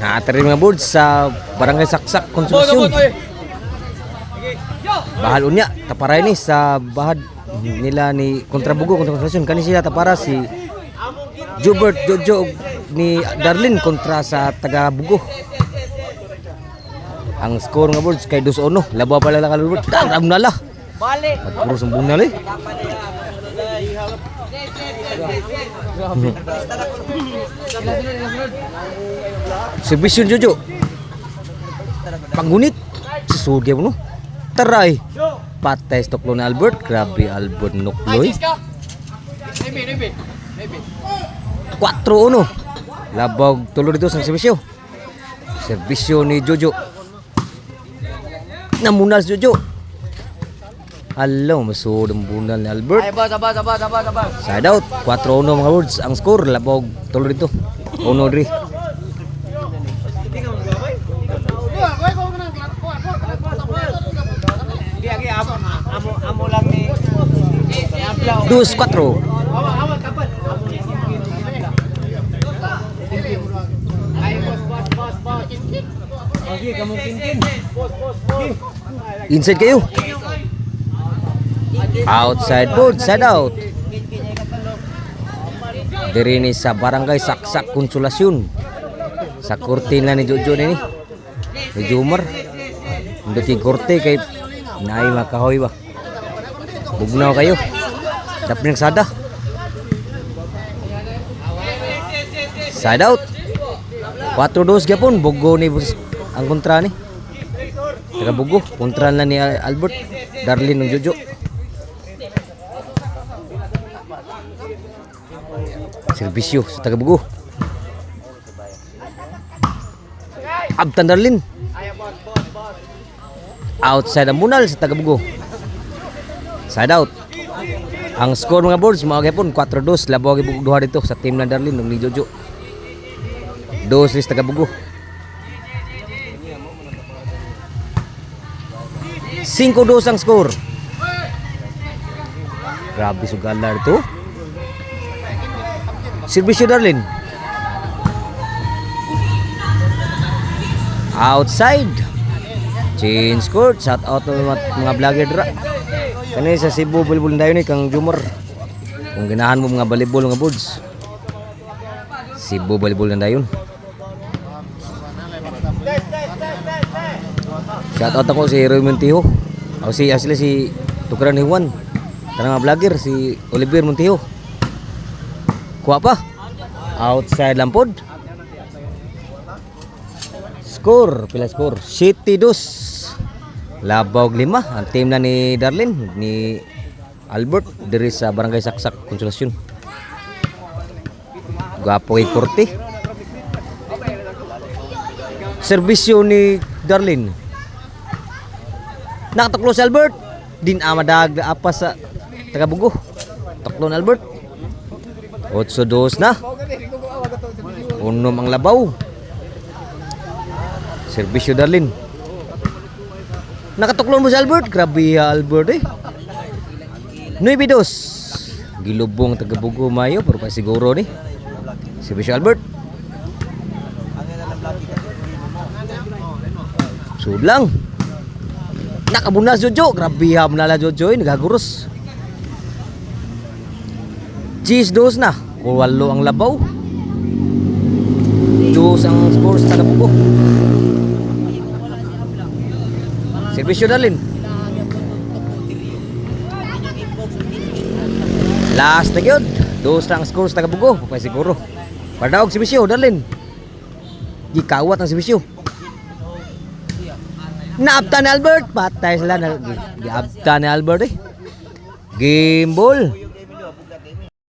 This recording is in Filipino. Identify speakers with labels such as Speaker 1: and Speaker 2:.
Speaker 1: Naatari mga boards sa Barangay Saksak Konsolasyon. Bahal unya taparay ni sa bahad nila ni Kontrabugo Konsolasyon. Kani sila tapara si Jubert Jojo ni Darlin kontra sa taga Bugo. Ang score nga boards kay 2-1. Labaw pala la kalubot. Daram na la.
Speaker 2: Balik.
Speaker 1: Puro sumbong na li. Servisyon Jojo. Panggunit. Sisugya mo no. Taray. Patay stoklo na Albert. Grabe Albert nukloy. 4-1. Labag tulo dito sa servisyo. Servisyo ni Jojo. Namunas Jojo. Hello, masud ang bunal ni Albert.
Speaker 2: Ay, abas.
Speaker 1: Side out, 4-1 mga words. Ang score, labog tulo dito. 1-3.
Speaker 2: Amo lang ni
Speaker 1: 2-4.
Speaker 2: Okay, kamu kinkin.
Speaker 1: Inside kayo. Outside board, side out. Diri ni sa Barangay Saksak Konsolasyon. Sa kurtina ni Jojo ni Jumar. Hindi ki korte kay naay makahoy ba. Bugnaw kayo. Dapat ng sada. Side out. 4-2 gyapon Bugo ni ang kontra ni. Taga Bugo, kontra na ni Albert, Darlin ng Jojo. Servisyo sa taga Bugo. Abtan Darlin. Outside ang bunal sa taga Bugo. Side out. Ang score mga boards mga gyapon 4-2 labaw gi Bugo duha dito sa team ng Darlin ng ni Jojo. 2 lis taga Bugo. 5-2 ang score. Grabe sugalar to. Servisyo Darlin. Outside. Change court. Shout out to mga vlogger dra. Kani sa Cebu volleyball dayon ni kang Jumar. Kung ganahan mo mga volleyball nga boards. Cebu volleyball dayon. Shout out ako si Roy Montijo. O si asli si Tukaran ni Juan. Kanang mga vlogger si Oliver Montijo. Kuha pa. Outside lang pod. Score, pila score? 7-2. Labaw 5 ang team na ni Darlin ni Albert diri sa Barangay Saksak Konsolasyon. Gapo kay korte. Servisyo ni Darlin. Nakatuklo si Albert. Din amadag apa sa taga Bugo. Tuklo ni Albert. 8-2 na. Unom ang labaw. Servisyo Darlin. Nakatuklo mo si Albert. Grabe Albert eh. 9-2. Gilubong taga Bugo mayo pero pa siguro ni. Servisyo Albert. Sudlang. Nakabunas Jojo. Grabe ham nala Jojo eh. Nagaguros. Cheese 2 na. 8 ang labaw. 2 ang score sa taga Bugo. Servisyo Darlin. Last na gyud. 2 ang score sa taga Bugo. Papay siguro. Padaog servisyo Darlin. Gikawat ang servisyo. Naabta ni Albert. Patay sila. Giabta ni Albert eh. Game ball.